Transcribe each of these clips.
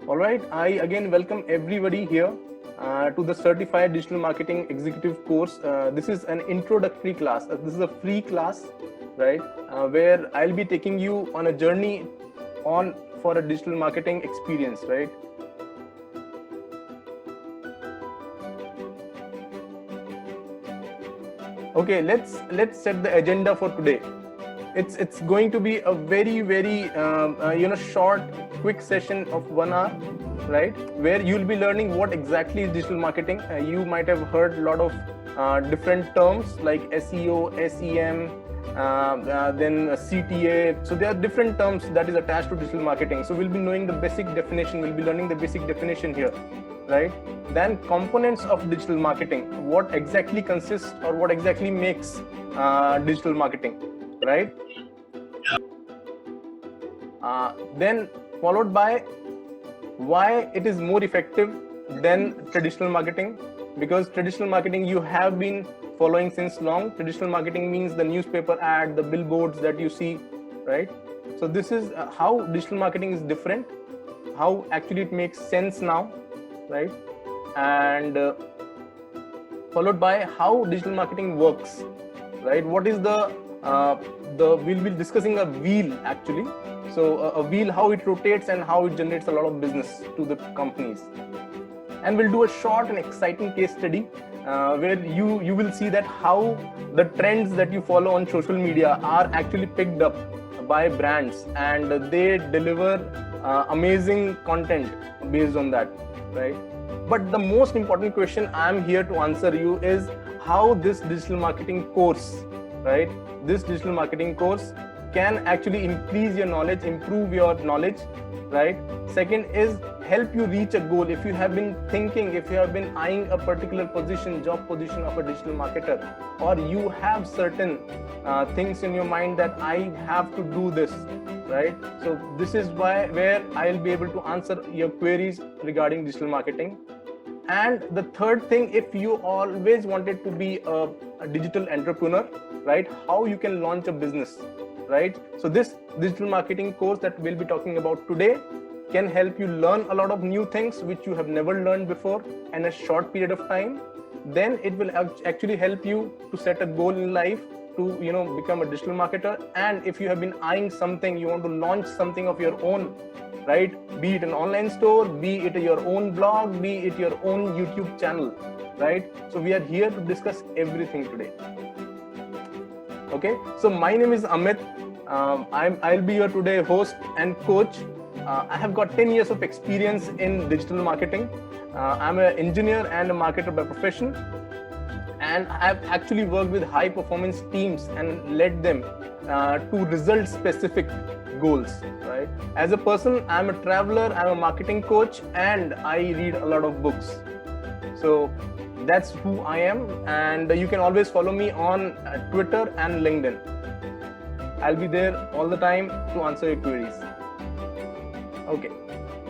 All right, I again welcome everybody here to the Certified Digital Marketing Executive course. This is an introductory class. This is a free class, right? Where I'll be taking you on a journey on for a digital marketing experience, right? Okay, let's set the agenda for today. It's going to be a very short, quick session of 1 hour, right? Where you'll be learning what exactly is digital marketing. You might have heard a lot of different terms like SEO, SEM, then CTA. So there are different terms that is attached to digital marketing. So we'll be knowing the basic definition. We'll be learning the basic definition here, right? Then components of digital marketing. What exactly consists or what exactly makes digital marketing, right? Then followed by why it is more effective than traditional marketing, because traditional marketing you have been following since long. Traditional marketing means the newspaper ad, the billboards that you see, right? So this is how digital marketing is different, how actually it makes sense now, right? And followed by how digital marketing works, right? What is the we'll be discussing a wheel actually. So a wheel, how it rotates and how it generates a lot of business to the companies. And we'll do a short and exciting case study where you will see that how the trends that you follow on social media are actually picked up by brands, and they deliver amazing content based on that, right? But the most important question I'm here to answer you is how this digital marketing course, right? This digital marketing course can actually increase your knowledge, improve your knowledge, right? Second is help you reach a goal. If you have been thinking, if you have been eyeing a particular position, job position of a digital marketer, or you have certain things in your mind that I have to do this, right? So this is where I'll be able to answer your queries regarding digital marketing. And the third thing, if you always wanted to be a digital entrepreneur, right? How you can launch a business, right? So this digital marketing course that we'll be talking about today can help you learn a lot of new things which you have never learned before in a short period of time. Then it will actually help you to set a goal in life to become a digital marketer. And if you have been eyeing something, you want to launch something of your own, right? Be it an online store, be it your own blog, be it your own YouTube channel, right? So we are here to discuss everything today. Okay, so my name is Amit. I'll be your today host and coach. I have got 10 years of experience in digital marketing. I'm an engineer and a marketer by profession. And I've actually worked with high performance teams and led them to result specific goals, right? As a person, I'm a traveler, I'm a marketing coach, and I read a lot of books. So that's who I am. And you can always follow me on Twitter and LinkedIn. I'll be there all the time to answer your queries. Okay,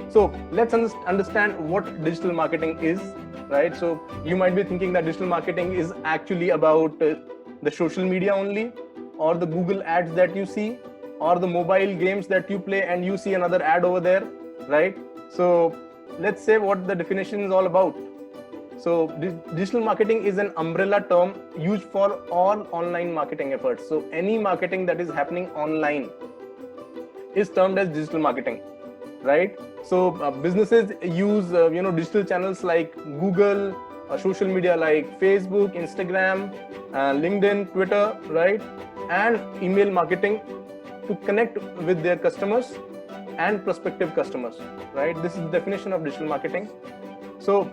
so let's understand what digital marketing is, right? So you might be thinking that digital marketing is actually about the social media only, or the Google ads that you see, or the mobile games that you play and you see another ad over there, right? So let's say what the definition is all about. So digital marketing is an umbrella term used for all online marketing efforts. So any marketing that is happening online is termed as digital marketing, right? So businesses use digital channels like Google, social media like Facebook, Instagram, LinkedIn, Twitter, right? And email marketing to connect with their customers and prospective customers, right? This is the definition of digital marketing. So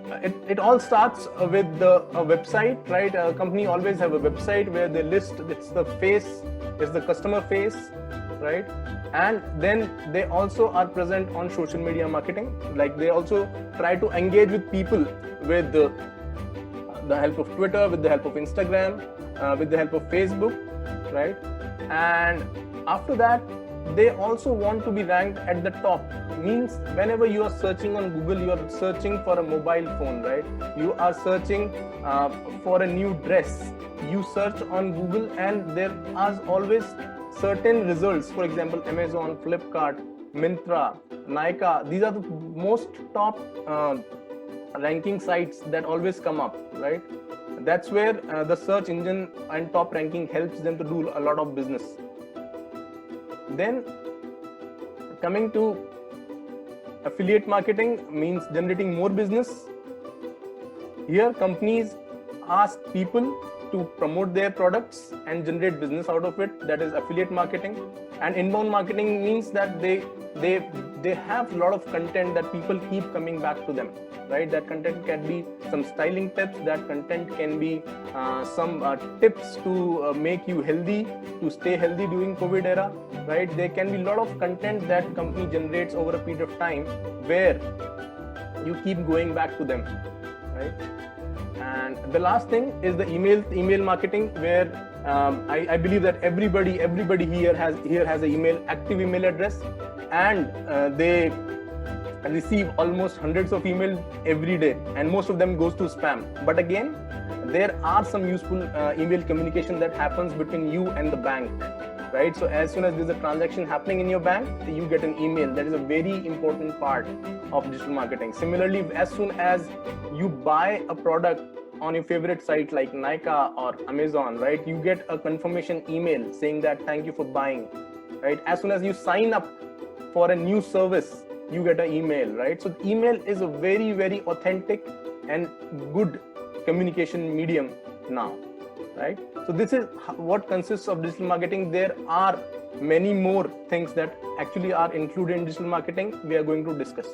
it all starts with a website, right? A company always have a website where they list, it's the face, it's the customer face, right? And then they also are present on social media marketing. Like they also try to engage with people with the help of Twitter, with the help of Instagram, with the help of Facebook, right? And after that, they also want to be ranked at the top. Means whenever you are searching on Google, you are searching for a mobile phone, right? You are searching for a new dress. You search on Google and there are always certain results. For example, Amazon, Flipkart, Myntra, Nykaa. These are the most top ranking sites that always come up, right? That's where the search engine and top ranking helps them to do a lot of business. Then coming to affiliate marketing means generating more business. Here companies ask people to promote their products and generate business out of it. That is affiliate marketing. And inbound marketing means that they have a lot of content that people keep coming back to them, right? That content can be some styling tips, that content can be some tips to make you healthy, to stay healthy during COVID era, right? There can be a lot of content that company generates over a period of time where you keep going back to them, right? And the last thing is the email marketing, where I believe that everybody here has an active email address, and they receive almost hundreds of emails every day, and most of them goes to spam. But again, there are some useful email communication that happens between you and the bank, right? So as soon as there's a transaction happening in your bank, you get an email. That is a very important part of digital marketing. Similarly, as soon as you buy a product on your favorite site like Nykaa or Amazon, right, you get a confirmation email saying that thank you for buying, right? As soon as you sign up for a new service, you get an email, right? So email is a very, very authentic and good communication medium now, right? So this is what consists of digital marketing. There are many more things that actually are included in digital marketing we are going to discuss.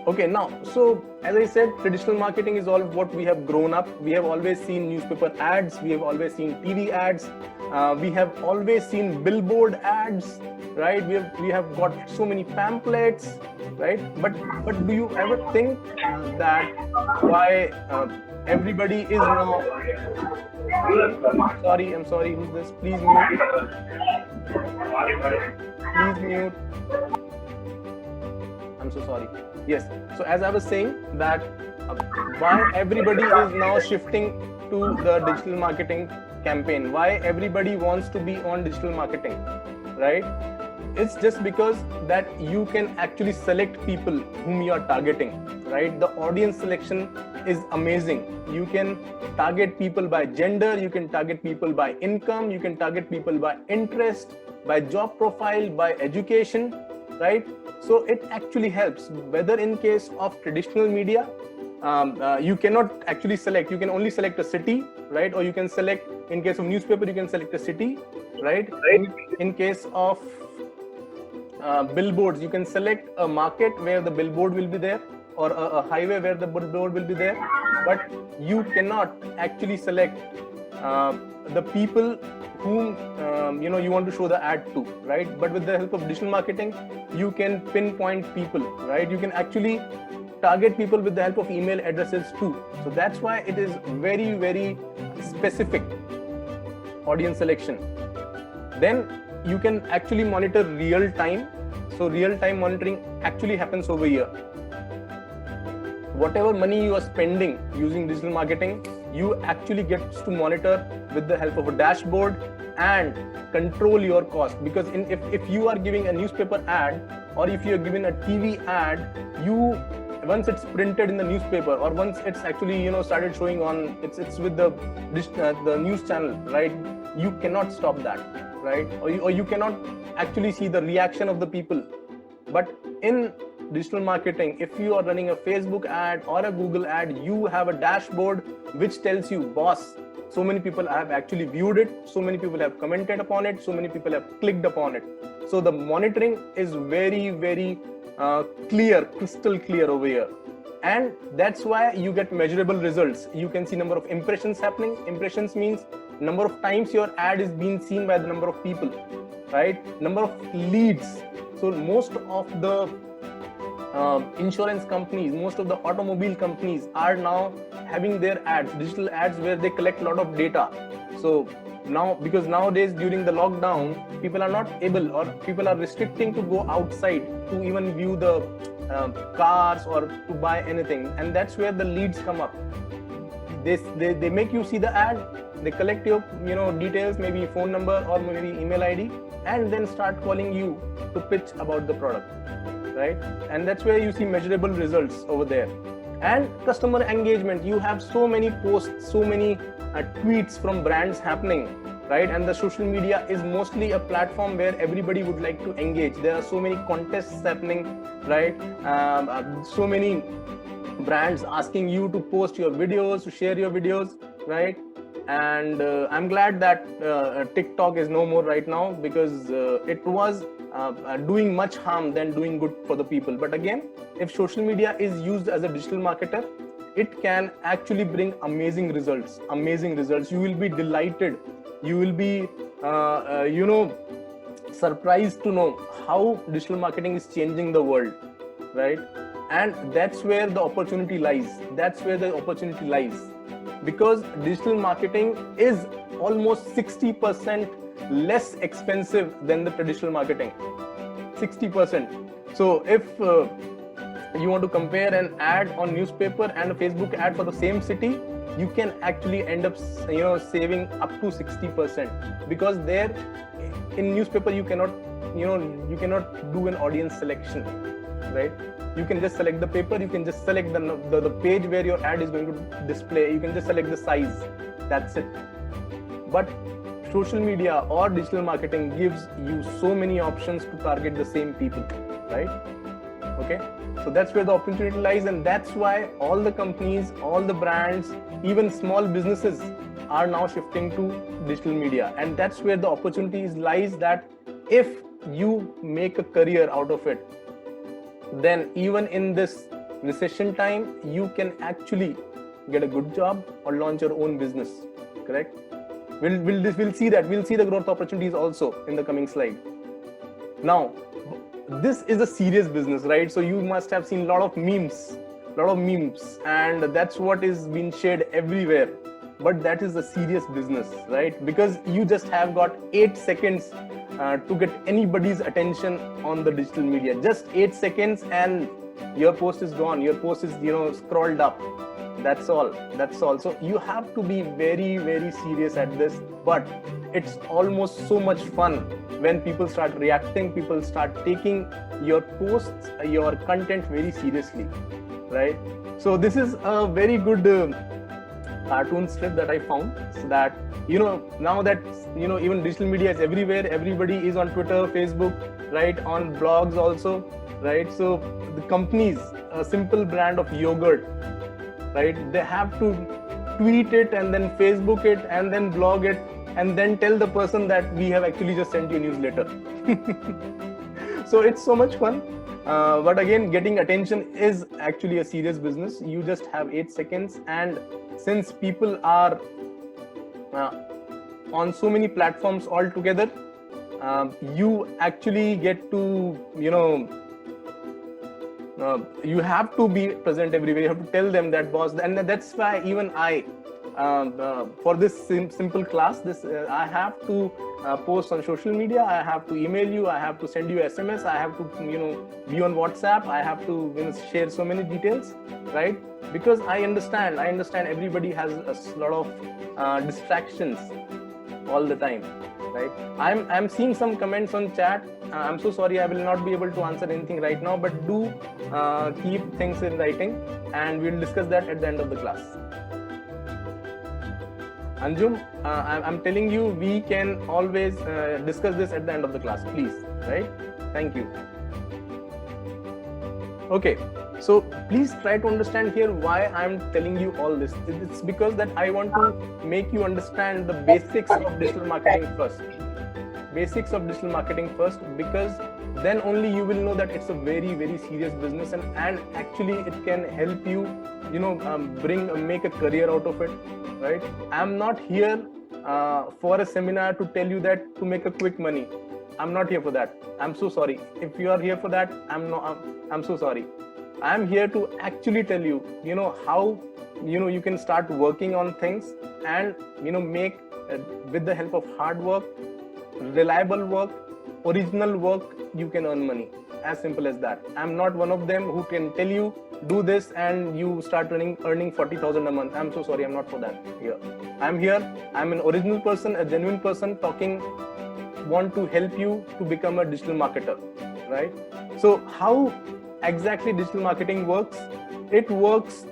Okay, now, so as I said, traditional marketing is all what we have grown up. We have always seen newspaper ads. We have always seen TV ads. We have always seen billboard ads, right? We have got so many pamphlets, right? But do you ever think that why everybody is now? I'm sorry. Who's this? Please mute. Please mute. I'm so sorry. Yes. So as I was saying that why everybody is now shifting to the digital marketing campaign, why everybody wants to be on digital marketing, right? It's just because that you can actually select people whom you are targeting, right? The audience selection is amazing. You can target people by gender, you can target people by income, you can target people by interest, by job profile, by education, right? So it actually helps. Whether in case of traditional media, you cannot actually select, you can only select a city, right? Or you can select, in case of newspaper, you can select a city, right? In case of billboards, you can select a market where the billboard will be there, or a highway where the billboard will be there, but you cannot actually select the people whom you want to show the ad to, right? But with the help of digital marketing, you can pinpoint people, right? You can actually target people with the help of email addresses too. So that's why it is very, very specific audience selection. Then you can actually monitor real time. So real time monitoring actually happens over here. Whatever money you are spending using digital marketing, you actually get to monitor with the help of a dashboard and control your cost. Because if you are giving a newspaper ad, or if you are given a TV ad, once it's printed in the newspaper, or once it's actually started showing on, it's with the news channel, right? You cannot stop that, right? Or you cannot actually see the reaction of the people. But in digital marketing, if you are running a Facebook ad or a Google ad, you have a dashboard which tells you, boss, so many people have actually viewed it, so many people have commented upon it, so many people have clicked upon it. So the monitoring is very, very clear, crystal clear over here. And that's why you get measurable results. You can see number of impressions happening. Impressions means number of times your ad is being seen by the number of people, right? Number of leads. So most of the insurance companies, most of the automobile companies are now having their ads, digital ads, where they collect a lot of data. So now, because nowadays during the lockdown, people are not able, or people are restricting to go outside to even view the cars or to buy anything, and that's where the leads come up. They make you see the ad, They collect your details, maybe phone number or maybe email ID, and then start calling you to pitch about the product, right? And that's where you see measurable results over there. And customer engagement, you have so many posts, so many tweets from brands happening, right? And the social media is mostly a platform where everybody would like to engage. There are so many contests happening, right? So many brands asking you to post your videos, to share your videos, right? And I'm glad that TikTok is no more right now, because it was doing much harm than doing good for the people. But again, if social media is used as a digital marketer, it can actually bring amazing results. You will be delighted. You will be surprised to know how digital marketing is changing the world, right? And that's where the opportunity lies. Because digital marketing is almost 60% less expensive than the traditional marketing. 60%. So if you want to compare an ad on newspaper and a Facebook ad for the same city, you can actually end up saving up to 60%, because there in newspaper you cannot do an audience selection, right? You can just select the paper, you can just select the page where your ad is going to display, you can just select the size, that's it. But social media or digital marketing gives you so many options to target the same people, right? Okay, so that's where the opportunity lies, and that's why all the companies, all the brands, even small businesses are now shifting to digital media. And that's where the opportunities lies, that if you make a career out of it, then even in this recession time, you can actually get a good job or launch your own business, correct? We'll see that. We'll see the growth opportunities also in the coming slide. Now, this is a serious business, right? So you must have seen a lot of memes, and that's what is being shared everywhere. But that is a serious business, right? Because you just have got 8 seconds to get anybody's attention on the digital media. Just 8 seconds and your post is gone. Your post is scrolled up. That's all. So you have to be very, very serious at this. But it's almost so much fun when people start reacting, people start taking your posts, your content very seriously, right? So this is a very good cartoon strip that I found, so that now that even digital media is everywhere, everybody is on Twitter, Facebook, right, on blogs also, right? So the companies, a simple brand of yogurt, right, they have to tweet it and then Facebook it and then blog it and then tell the person that we have actually just sent you a newsletter. So it's so much fun. But again, getting attention is actually a serious business. You just have 8 seconds, and since people are on so many platforms all together, you actually get to you have to be present everywhere. You have to tell them that, boss, and that's why even I for this simple class, I have to post on social media, I have to email you, I have to send you SMS, I have to be on WhatsApp, I have to share so many details, right? Because I understand everybody has a lot of distractions all the time, right? I'm seeing some comments on chat. I'm so sorry, I will not be able to answer anything right now, but do keep things in writing and we'll discuss that at the end of the class. Anjum, I'm telling you, we can always discuss this at the end of the class, please, right? Thank you. Okay, so please try to understand here why I'm telling you all this. It's because that I want to make you understand the basics of digital marketing first. Because then only you will know that it's a very, very serious business, and actually it can help you, make a career out of it, right? I'm not here for a seminar to tell you that to make a quick money. I'm not here for that. I'm so sorry. If you are here for that, I'm so sorry. I'm here to actually tell you, how, you can start working on things and, make with the help of hard work, reliable work, original work, you can earn money. As simple as that. I'm not one of them who can tell you do this and you start earning 40,000 a month. I'm so sorry, I'm not for that here. I'm here, I'm an original person, a genuine person talking, want to help you to become a digital marketer, right? So how exactly digital marketing works? It works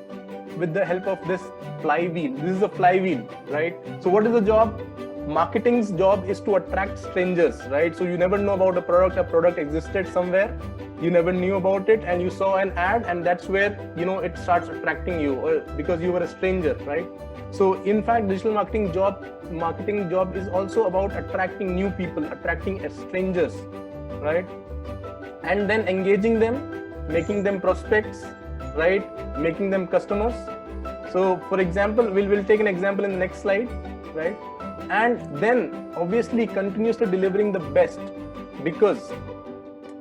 with the help of this flywheel. This is a flywheel, right? So what is the job? Marketing's job is to attract strangers, right? So you never know about a product existed somewhere, you never knew about it, and you saw an ad, and that's where it starts attracting you, or because you were a stranger, right? So in fact, digital marketing job is also about attracting new people, attracting strangers, right? And then engaging them, making them prospects, right? Making them customers. So for example, we'll take an example in the next slide, right? And then obviously continuously delivering the best, because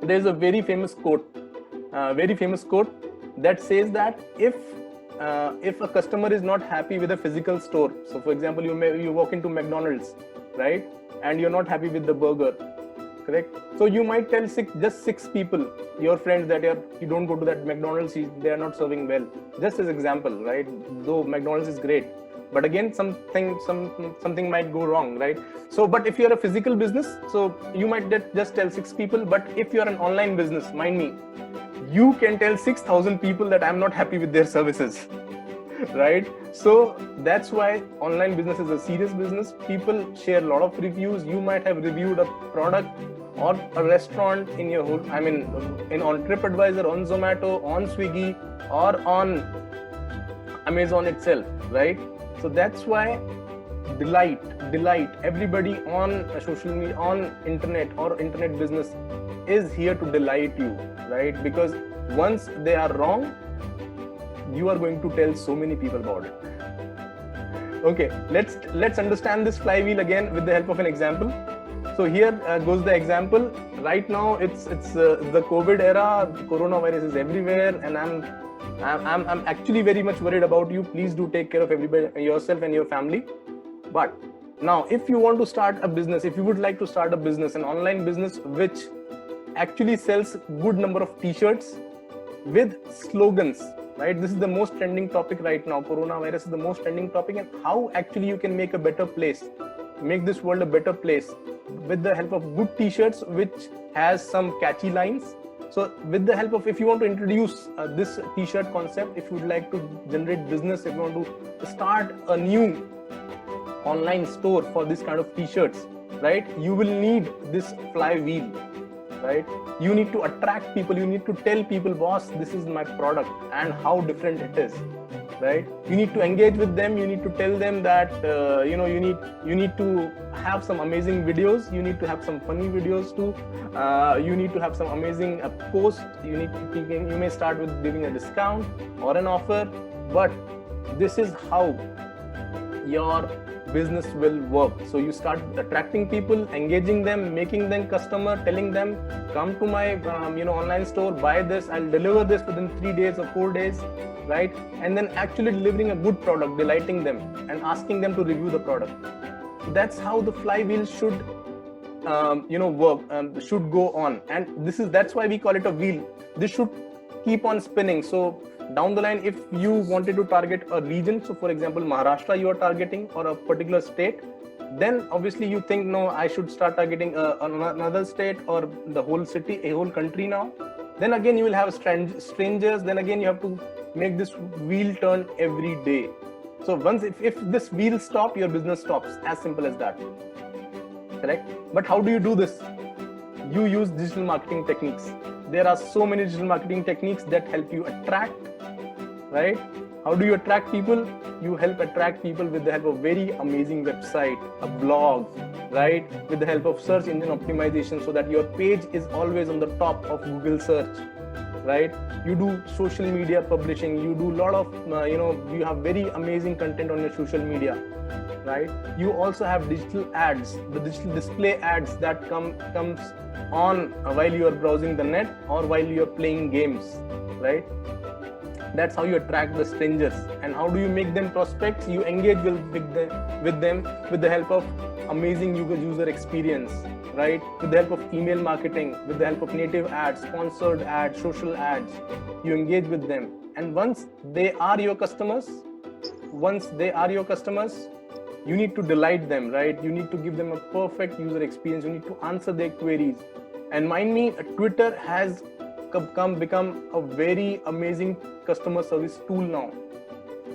there's a very famous quote that says that if a customer is not happy with a physical store, so for example, you walk into McDonald's, right, and you're not happy with the burger, correct? So you might tell just six people, your friends, that you don't go to that McDonald's, they are not serving well. Just as example, right? Though McDonald's is great, but again, something might go wrong, right? So, but if you're a physical business, so you might just tell six people. But if you're an online business, mind me, you can tell 6,000 people that I'm not happy with their services, right? So that's why online business is a serious business. People share a lot of reviews. You might have reviewed a product or a restaurant in on TripAdvisor, on Zomato, on Swiggy, or on Amazon itself, right? So that's why delight everybody on social media, on internet or internet business is here to delight you, right? Because once they are wrong, you are going to tell so many people about it. Okay, let's understand this flywheel again with the help of an example. So here goes the example. Right now it's the COVID era. The coronavirus is everywhere, and I'm actually very much worried about you. Please do take care of everybody, yourself and your family. But now, if you want to start a business, if you would like to start a business, an online business which actually sells good number of t-shirts with slogans, right? This is the most trending topic right now. Coronavirus is the most trending topic, and how actually you can make a better place, make this world a better place with the help of good t-shirts which has some catchy lines. So with the help of, if you want to introduce this t-shirt concept, if you would like to generate business, if you want to start a new online store for this kind of t-shirts, right, you will need this flywheel, right? You need to attract people. You need to tell people, boss, this is my product and how different it is, right? You need to engage with them. You need to tell them that you need to have some amazing videos. You need to have some funny videos too. You need to have some amazing posts. You may start with giving a discount or an offer, but this is how your business will work. So you start attracting people, engaging them, making them customer, telling them, come to my online store, buy this, I'll deliver this within 3 days or 4 days, right? And then actually delivering a good product, delighting them and asking them to review the product. That's how the flywheel should work, should go on. And that's why we call it a wheel. This should keep on spinning. So down the line, if you wanted to target a region, so for example Maharashtra you are targeting, or a particular state, then obviously you think, no, I should start targeting another state or the whole city, a whole country now. Then again you will have strangers. Then again you have to make this wheel turn every day. So once if this wheel stops, your business stops. As simple as that, correct? But how do you do this? You use digital marketing techniques. There are so many digital marketing techniques that help you attract, right? How do you attract people? You help attract people with the help of very amazing website, a blog, right? With the help of search engine optimization, so that your page is always on the top of Google search, right? You do social media publishing. You do a lot of, you have very amazing content on your social media, right? You also have digital ads, the digital display ads that comes on while you are browsing the net or while you are playing games, right? That's how you attract the strangers. And how do you make them prospects? You engage with them with the help of amazing user experience, right? With the help of email marketing, with the help of native ads, sponsored ads, social ads, you engage with them. And once they are your customers, you need to delight them, right? You need to give them a perfect user experience. You need to answer their queries. And mind me, Twitter has become a very amazing customer service tool now.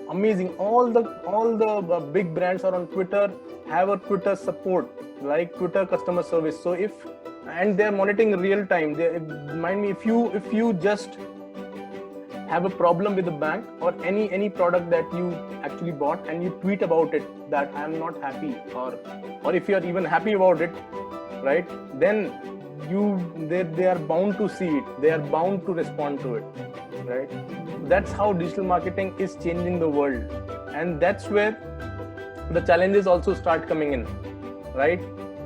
Amazing. All the big brands are on Twitter, have a Twitter support, like Twitter customer service. So and they're monitoring real time. Mind me, if you just have a problem with the bank or any product that you actually bought and you tweet about it that I'm not happy, or if you're even happy about it, right, then they are bound to see it, they are bound to respond to it, right? That's how digital marketing is changing the world. And that's where the challenges also start coming in, right?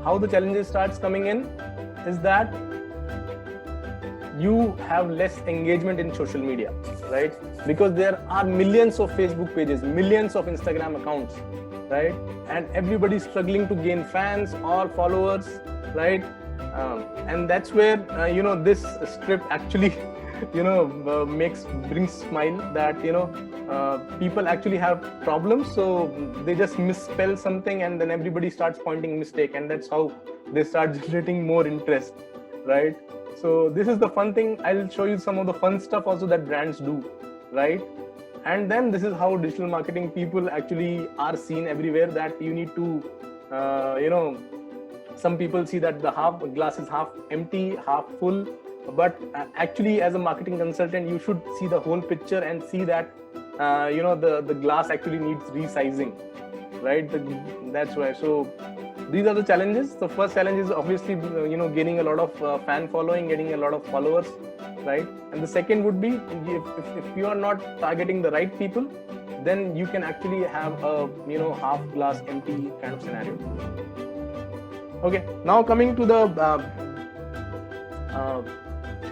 How the challenges starts coming in is that you have less engagement in social media, right? Because there are millions of Facebook pages, millions of Instagram accounts, right? And everybody's struggling to gain fans or followers, right? And that's where this strip actually brings smile, that people actually have problems, so they just misspell something and then everybody starts pointing mistake, and that's how they start generating more interest, right? So this is the fun thing. I'll show you some of the fun stuff also that brands do, right? And then this is how digital marketing people actually are seen everywhere, that you need to some people see that the glass is half empty, half full, but actually as a marketing consultant you should see the whole picture and see that the glass actually needs resizing, right? That's why. So these are the challenges. The first challenge is obviously gaining a lot of fan following, getting a lot of followers, right? And the second would be, if you are not targeting the right people, then you can actually have a half glass empty kind of scenario. Okay, now coming to the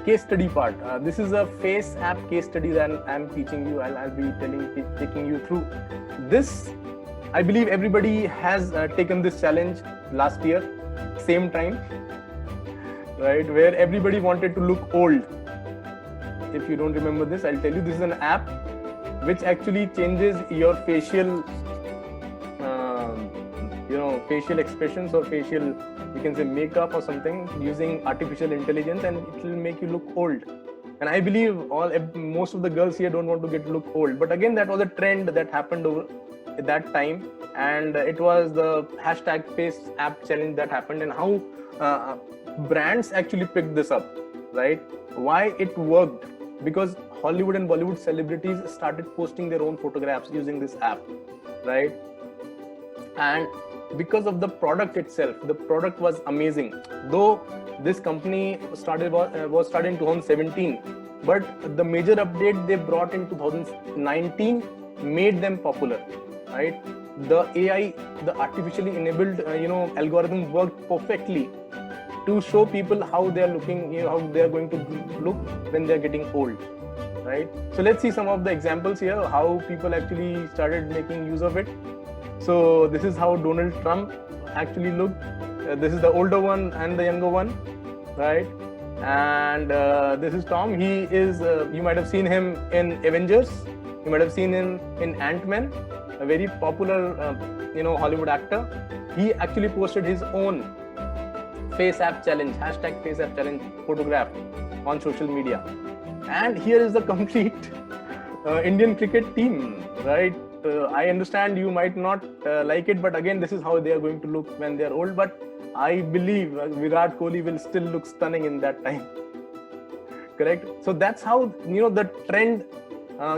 case study part. This is a Face app case study that I'm teaching you. I'll be taking you through this. I believe everybody has taken this challenge last year, same time, right? Where everybody wanted to look old. If you don't remember this, I'll tell you. This is an app which actually changes your facial facial expressions or facial, you can say, makeup or something, using artificial intelligence, and it will make you look old. And I believe most of the girls here don't want to look old, but again, that was a trend that happened over at that time, and it was the hashtag Face app challenge that happened, and how brands actually picked this up, right? Why it worked? Because Hollywood and Bollywood celebrities started posting their own photographs using this app, right? And because of the product itself, the product was amazing. Though this company was started in 2017, but the major update they brought in 2019 made them popular, right? The AI, the artificially enabled algorithm worked perfectly to show people how they are looking, how they are going to look when they are getting old, right? So let's see some of the examples here, how people actually started making use of it. So this is how Donald Trump actually looked. This is the older one and the younger one, right? And this is Tom. He is, you might have seen him in Avengers. You might have seen him in Ant-Man, a very popular, Hollywood actor. He actually posted his own Face app challenge, hashtag Face app challenge photograph on social media. And here is the complete Indian cricket team, right? I understand you might not like it, but again, this is how they are going to look when they are old. But I believe Virat Kohli will still look stunning in that time. Correct? So that's how the trend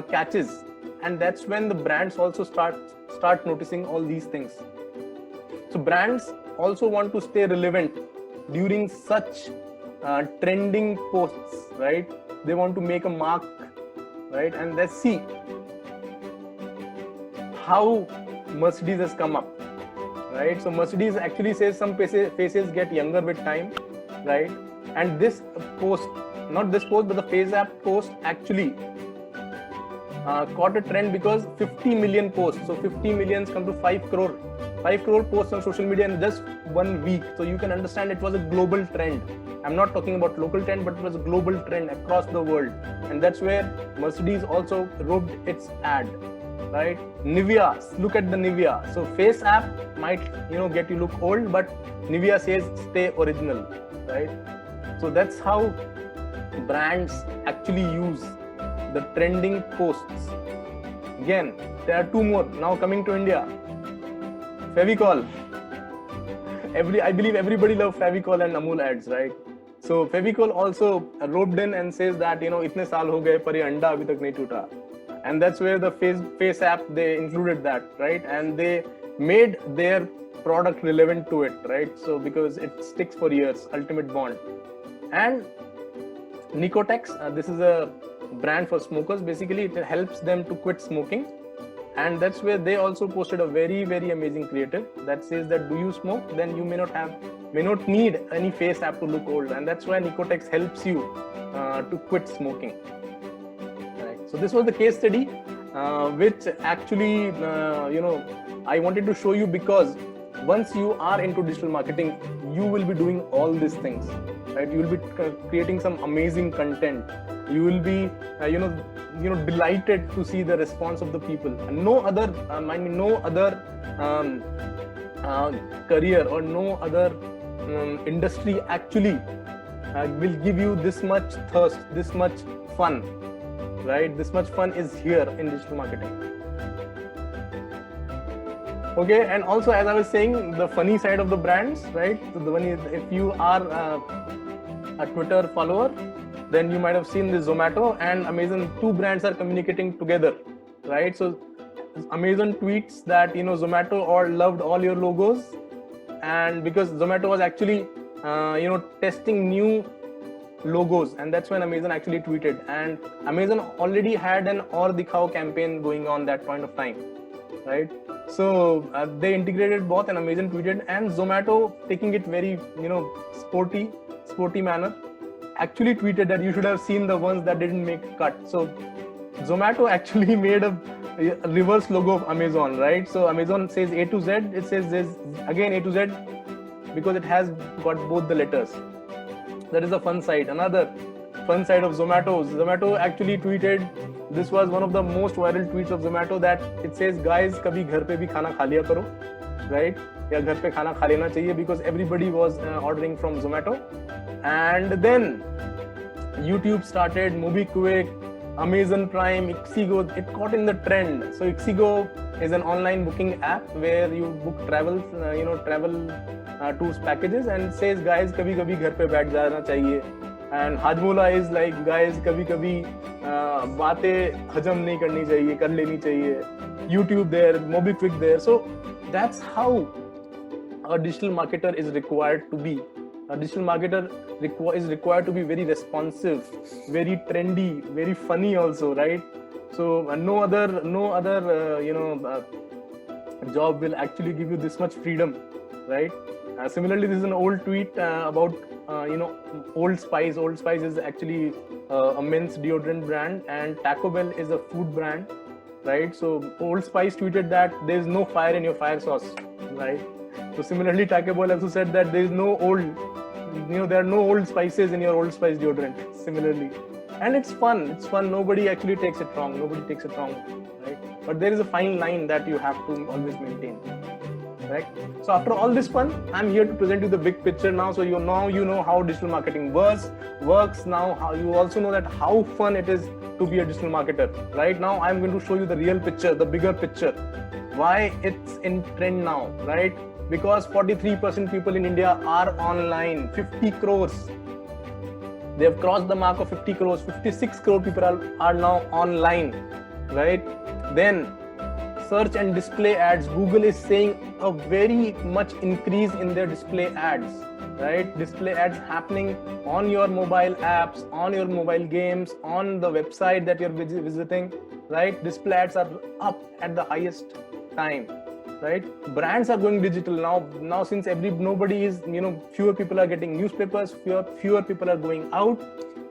catches, and that's when the brands also start noticing all these things. So brands also want to stay relevant during such trending posts, right? They want to make a mark, right? And let's see how Mercedes has come up, right? So Mercedes actually says some faces get younger with time, right? And this post, not this post, but the Face app post actually caught a trend because 50 million posts. So 50 millions come to 5 crore. 5 crore posts on social media in just 1 week. So you can understand it was a global trend. I'm not talking about local trend, but it was a global trend across the world. And that's where Mercedes also roped its ad, right? Nivea, look at the Nivea. So face app might, get you look old, but Nivea says stay original, right? So that's how brands actually use the trending posts. Again, there are 2 more now coming to India. Fevicol. I believe everybody loves Fevicol and Amul ads, right? So Fevicol also roped in and says that itne saal ho gaye par ye anda abhi tak nahi toota. And that's where the face app, they included that, right? And they made their product relevant to it, right? So because it sticks for years, ultimate bond. And Nicotex, this is a brand for smokers. Basically, it helps them to quit smoking. And that's where they also posted a very, very amazing creative that says that do you smoke? Then you may not need any face app to look old. And that's why Nicotex helps you to quit smoking. Right. So this was the case study, which actually, I wanted to show you because once you are into digital marketing, you will be doing all these things, right? You will be creating some amazing content. You will be, delighted to see the response of the people. And no other career or no other industry actually will give you this much thirst, this much fun, right? This much fun is here in digital marketing. Okay, and also as I was saying, the funny side of the brands, right? So the one is, if you are a Twitter follower, then you might have seen this Zomato and Amazon, 2 brands are communicating together, right? So Amazon tweets that Zomato loved all your logos, and because Zomato was actually testing new logos, and that's when Amazon actually tweeted. And Amazon already had an Aur Dikhao campaign going on that point of time, right? So they integrated both, and Amazon tweeted, and Zomato, taking it very sporty manner, actually tweeted that you should have seen the ones that didn't make cut. So Zomato actually made a reverse logo of Amazon, right? So Amazon says A to Z, it says there's again A to Z because it has got both the letters. That is the fun side. Another fun side of Zomato. Zomato actually tweeted, this was one of the most viral tweets of Zomato, that it says, guys, kabhi ghar pe bhi khana kha liya karo, right? Ya ghar pe khana kha lena chahiye, because everybody was ordering from Zomato. And then YouTube started, MobiKwik, Amazon Prime, Ixigo, it caught in the trend. So Ixigo is an online booking app where you book travel tours packages, and it says, guys, kabhi kabhi ghar pe baith jana chahiye. And Hajmola is like, guys, kabhi kabhi baatein hajam nahi karni chahiye, kar leni chahiye. YouTube there, MobiKwik there. So that's how a digital marketer is required to be. A digital marketer is required to be very responsive, very trendy, very funny also, right? So no other job will actually give you this much freedom, right? Similarly, this is an old tweet about Old Spice. Old Spice is actually a men's deodorant brand, and Taco Bell is a food brand, right? So Old Spice tweeted that there is no fire in your fire sauce, right? So similarly, Taco Bell also said that there is no there are no old spices in your Old Spice deodorant. Similarly, and it's fun. Nobody actually takes it wrong. Right? But there is a fine line that you have to always maintain. Right? So after all this fun, I'm here to present you the big picture now. So you know how digital marketing works now. How you also know that how fun it is to be a digital marketer. Right now, I'm going to show you the real picture, the bigger picture. Why it's in trend now, right? Because 43% people in India are online. 50 crores. They have crossed the mark of 50 crores. 56 crore people are now online, right? Then search and display ads. Google is saying a very much increase in their display ads, right? Display ads happening on your mobile apps, on your mobile games, on the website that you're visiting, right? Display ads are up at the highest time, right? Brands are going digital now since nobody is, fewer people are getting newspapers, fewer people are going out,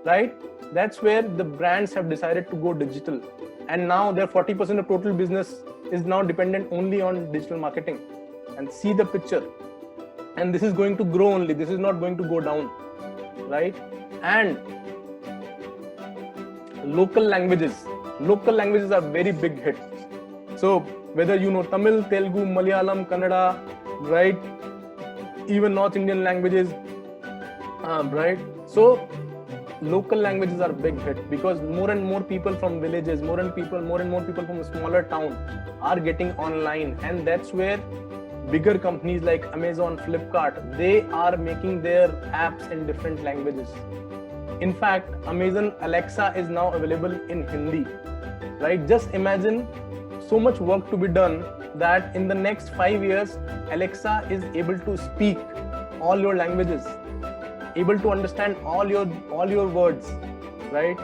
right? That's where the brands have decided to go digital. and now their 40% of total business is now dependent only on digital marketing. And see the picture, and this is going to grow only, this is not going to go down, right? And local languages are very big hit. So whether you know Tamil, Telugu, Malayalam, Kannada, right, even North Indian languages, right? So local languages are big hit because more and more people from villages, more and more people from a smaller town are getting online, and that's where bigger companies like Amazon, Flipkart, they are making their apps in different languages. In fact, Amazon Alexa is now available in Hindi, right? Just imagine so much work to be done that in the next 5 years, Alexa is able to speak all your languages, able to understand all your words, right?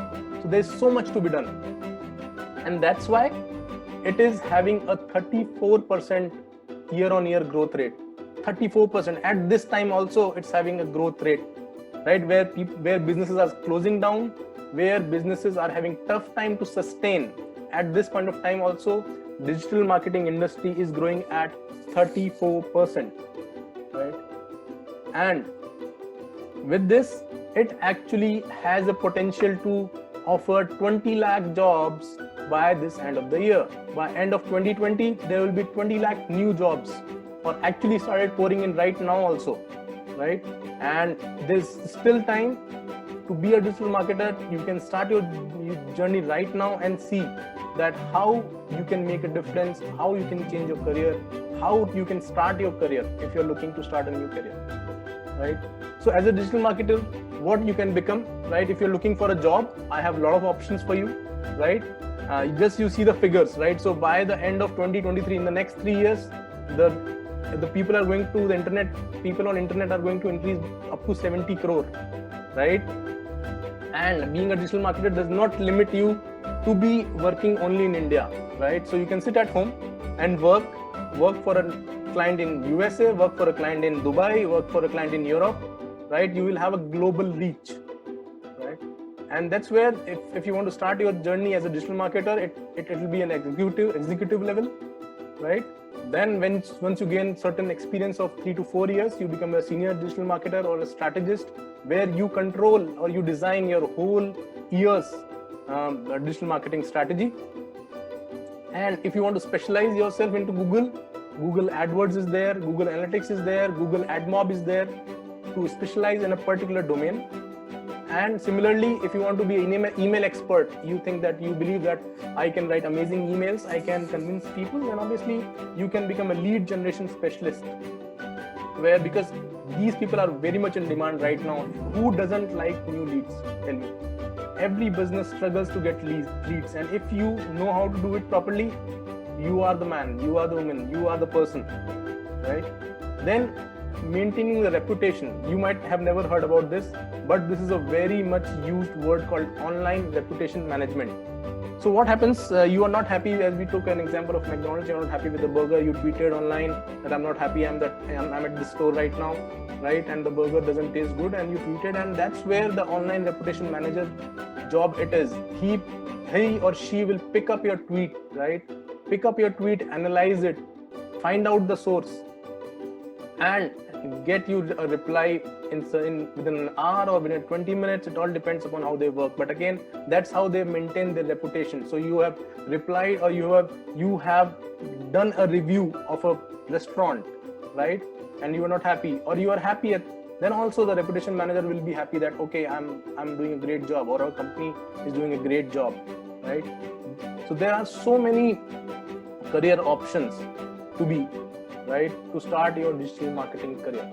So there's so much to be done, and that's why it is having a 34% year-on-year growth rate. 34% at this time also it's having a growth rate, right? Where businesses are closing down, where businesses are having tough time to sustain. At this point of time also, digital marketing industry is growing at 34%, right? And with this, it actually has a potential to offer 20 lakh jobs by this end of the year. By end of 2020, there will be 20 lakh new jobs, or actually started pouring in right now also, right? And there's still time to be a digital marketer. You can start your journey right now and see that how you can make a difference, how you can change your career, how you can start your career if you're looking to start a new career, right? So as a digital marketer, what you can become, right? If you're looking for a job, I have a lot of options for you, right? Just you see the figures, right? So by the end of 2023, in the next 3 years, the people are going to the internet, people on internet are going to increase up to 70 crore, right? And being a digital marketer does not limit you to be working only in India, right? So you can sit at home and work for a client in USA, work for a client in Dubai, work for a client in Europe, right? You will have a global reach, right? And that's where if you want to start your journey as a digital marketer, it will be an executive level, right? Then once you gain certain experience of 3 to 4 years, you become a senior digital marketer or a strategist, where you control or you design your whole year's digital marketing strategy. And if you want to specialize yourself into Google AdWords is there, Google Analytics is there, Google AdMob is there, to specialize in a particular domain. And similarly, if you want to be an email expert, you think that you believe that I can write amazing emails, I can convince people, then obviously you can become a lead generation specialist, where because these people are very much in demand right now. Who doesn't like new leads? Tell me. Every business struggles to get leads, and if you know how to do it properly, you are the man, you are the woman, you are the person, right? Then maintaining the reputation. You might have never heard about this, but this is a very much used word called online reputation management. So what happens, you are not happy, as we took an example of McDonald's, you're not happy with the burger, you tweeted online that I'm not happy, I'm at the store right now, right? And the burger doesn't taste good, and you tweeted, and that's where the online reputation manager job it is. He or she will pick up your tweet, right? Pick up your tweet, analyze it, find out the source, and get you a reply within an hour or within 20 minutes. It all depends upon how they work. But again, that's how they maintain their reputation. So you have replied, or you have done a review of a restaurant, right? And you are not happy, or you are happy, then also the reputation manager will be happy that, okay, I'm doing a great job, or our company is doing a great job, right? So there are so many career options to start your digital marketing career.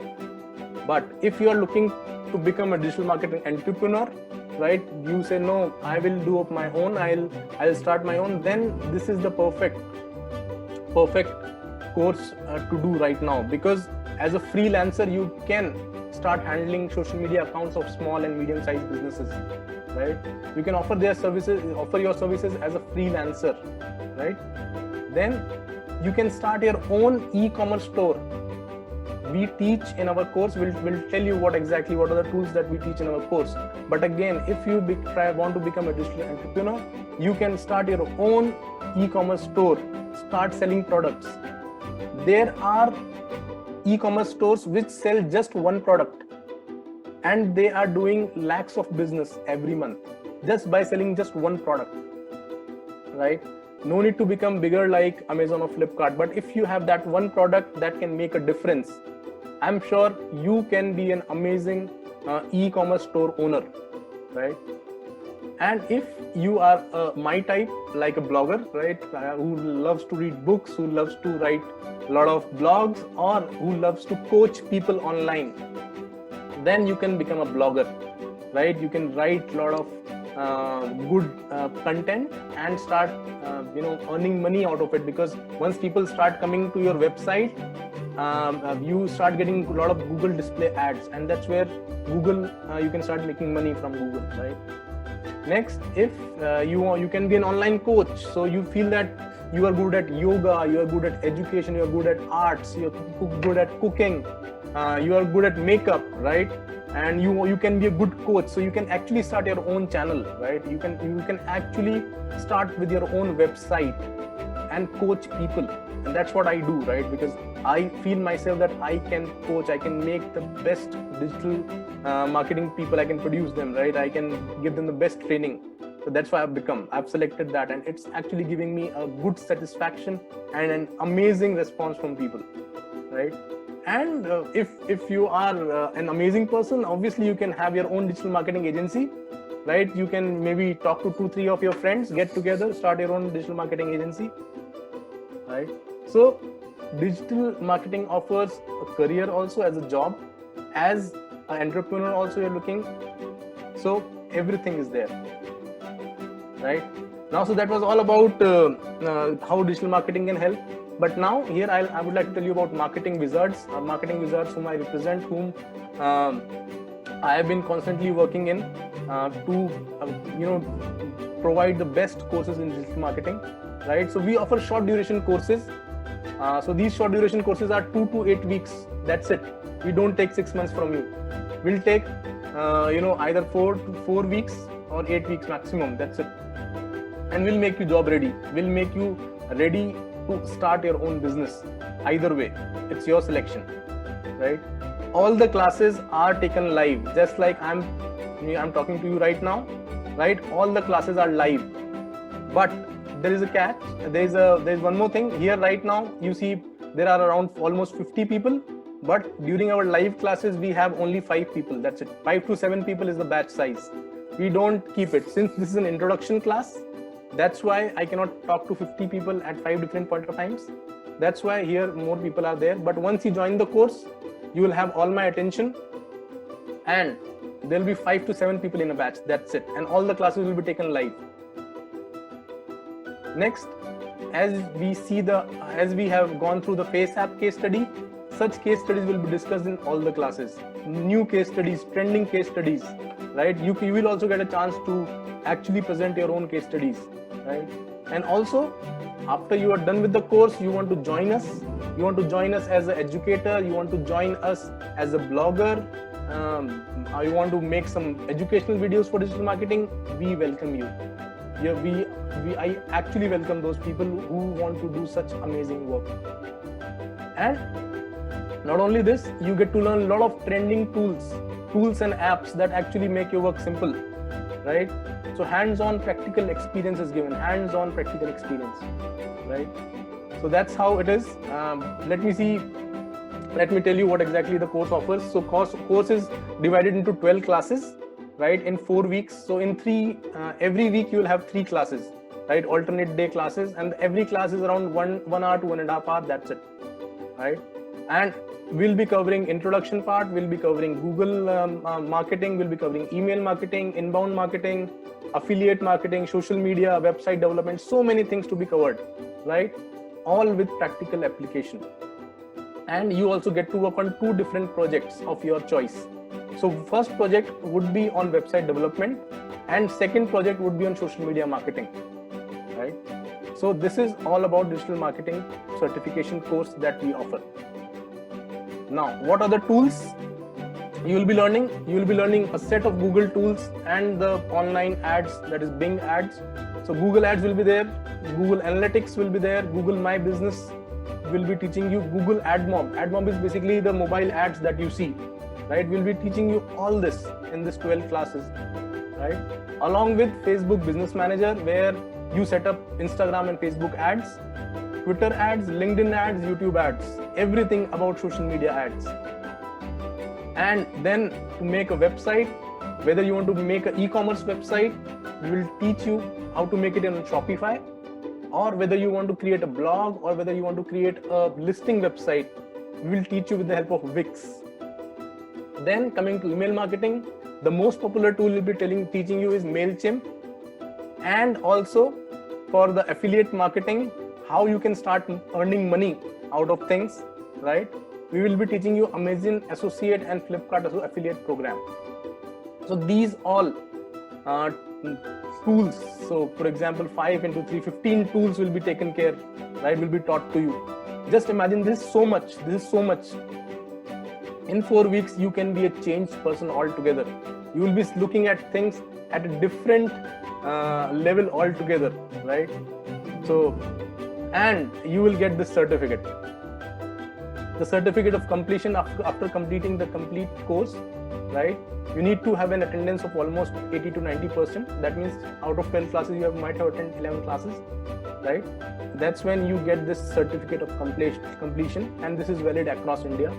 But if you are looking to become a digital marketing entrepreneur, right, you say, no, I will do up my own, I'll start my own, then this is the perfect course to do right now. Because as a freelancer, you can start handling social media accounts of small and medium-sized businesses, right? You can offer your services as a freelancer, right? Then you can start your own e-commerce store, we teach in our course, we'll tell you what are the tools that we teach in our course. But again, if you want to become a digital entrepreneur, you can start your own e-commerce store, start selling products. There are e-commerce stores which sell just one product, and they are doing lakhs of business every month just by selling just one product, right? No need to become bigger like Amazon or Flipkart, but if you have that one product that can make a difference, I'm sure you can be an amazing e-commerce store owner, right? And if you are my type, like a blogger, right, who loves to read books, who loves to write a lot of blogs, or who loves to coach people online, then you can become a blogger, right? You can write a lot of good content and start earning money out of it, because once people start coming to your website, you start getting a lot of Google display ads, and that's where Google you can start making money from Google, right? Next, if you can be an online coach, so you feel that you are good at yoga, you are good at education, you are good at arts, you are good at cooking, you are good at makeup, right? And you can be a good coach, so you can actually start your own channel, right? You can actually start with your own website and coach people, and that's what I do, right? Because I feel myself that I can coach, I can make the best digital marketing people, I can produce them, right? I can give them the best training. So that's why I've selected that, and it's actually giving me a good satisfaction and an amazing response from people, right? And if you are an amazing person, obviously you can have your own digital marketing agency, right? You can maybe talk to 2-3 of your friends, get together, start your own digital marketing agency, right? So digital marketing offers a career also as a job, as an entrepreneur also you're looking, so everything is there, right? Now, so that was all about how digital marketing can help. But now here I would like to tell you about Marketing Wizards. Marketing Wizards, whom I represent, whom I have been constantly working in to provide the best courses in digital marketing, right? So we offer short duration courses. So these short duration courses are 2 to 8 weeks. That's it. We don't take 6 months from you. We'll take either 4 to 4 weeks or 8 weeks maximum. That's it. And we'll make you job ready. We'll make you ready to start your own business. Either way, it's your selection, right? All the classes are taken live, just like I'm talking to you right now, right? All the classes are live, but there is a catch. There's one more thing here. Right now, you see there are around almost 50 people, but during our live classes we have only 5 people. That's it. 5 to 7 people is the batch size. We don't keep it, since this is an introduction class. That's why I cannot talk to 50 people at 5 different point of times. That's why here more people are there. But once you join the course, you will have all my attention, and there will be 5 to 7 people in a batch. That's it. And all the classes will be taken live. Next, as we have gone through the FaceApp case study, such case studies will be discussed in all the classes. New case studies, trending case studies, right? You will also get a chance to actually present your own case studies, right? And also, after you are done with the course, you want to join us. You want to join us as an educator. You want to join us as a blogger. You want to make some educational videos for digital marketing. We welcome you. I actually welcome those people who want to do such amazing work. And not only this, you get to learn a lot of trending tools and apps that actually make your work simple, right? So hands-on practical experience is given, hands-on practical experience, right? So that's how it is. Let me tell you what exactly the course offers. So course is divided into 12 classes, right, in 4 weeks. So in every week you will have 3 classes, right, alternate day classes, and every class is around 1 hour to 1.5 hours. That's it, right? And we'll be covering introduction part, we'll be covering Google marketing, we'll be covering email marketing, inbound marketing, affiliate marketing, social media, website development, so many things to be covered, right? All with practical application. And you also get to work on 2 different projects of your choice. So first project would be on website development, and second project would be on social media marketing, right? So this is all about digital marketing certification course that we offer. Now, what are the tools you will be learning? You will be learning a set of Google tools and the online ads, that is Bing ads. So Google ads will be there, Google Analytics will be there, Google My Business will be teaching you, Google AdMob. AdMob is basically the mobile ads that you see, right? We'll be teaching you all this in this 12 classes, right? Along with Facebook Business Manager, where you set up Instagram and Facebook ads, Twitter ads, LinkedIn ads, YouTube ads, everything about social media ads. And then to make a website, whether you want to make an e-commerce website, we will teach you how to make it in Shopify, or whether you want to create a blog, or whether you want to create a listing website, we will teach you with the help of Wix. Then coming to email marketing, the most popular tool we'll be teaching you is MailChimp. And also for the affiliate marketing, how you can start earning money out of things, right? We will be teaching you Amazon Associate and Flipkart Affiliate program. So these all tools. So for example, 5 into 3, 15 tools will be taken care, right? Will be taught to you. Just imagine this is so much. This is so much. In 4 weeks, you can be a changed person altogether. You will be looking at things at a different level altogether, right? So, and you will get this certificate. The certificate of completion after completing the complete course, right? You need to have an attendance of almost 80 to 90%. That means out of 12 classes, you might have attended 11 classes, right? That's when you get this certificate of completion, and this is valid across India.